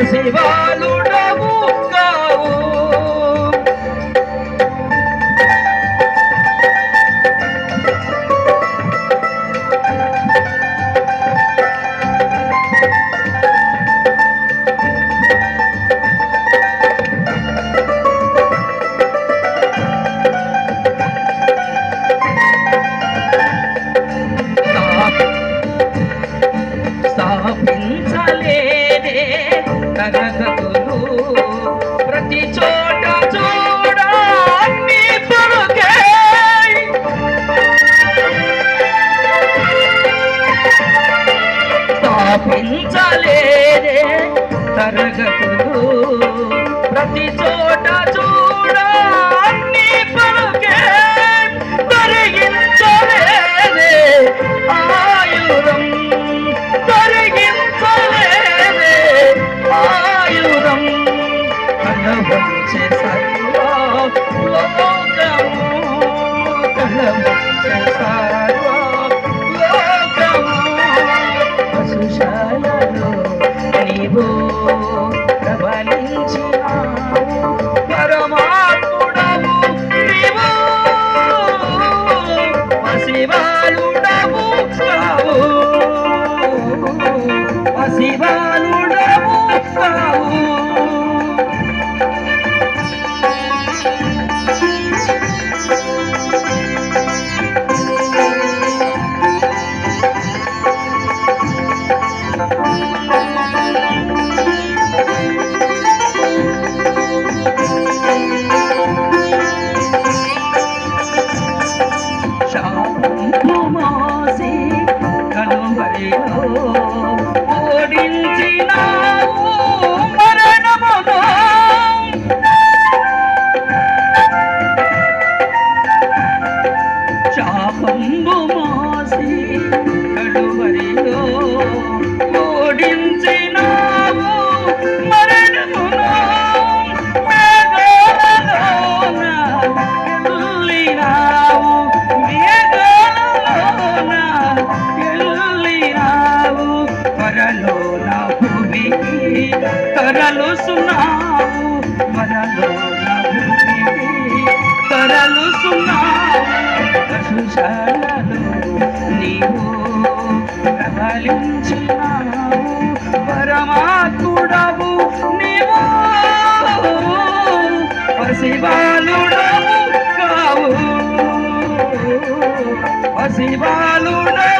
శివాలుడవు కావు. స్థాపించలేదే తరగతులు ప్రతి చోట చూడ నీ పలుకే స్థాపించలేదే తరగతులు ప్రతి చోట చూడ నీ పలుకే తరిగించలేదే ఆయురం కలవంచే సర్వలోకము కలవంచే సర్వలోకము పశుశాలలో నీవు ప్రబలించినావు పరమాత్ముడవు నీవు పసివాలుడవు కావు పసివాలుడవు కావు. ఓడించినావు మరణమును శాపంబు మోసి కలువరిలో ఓడించినావు మరణమును మేఘాలలోన వెళ్ళినావు మరలోన భూమికి తరలుసున్నావు మరలోన భూమికి తరలుసున్నావు పశుశాలలో నీవు ప్రబలించినావు పరమాత్ముడవు నీవు పసివాలుడవు కావు పసివాలుడవు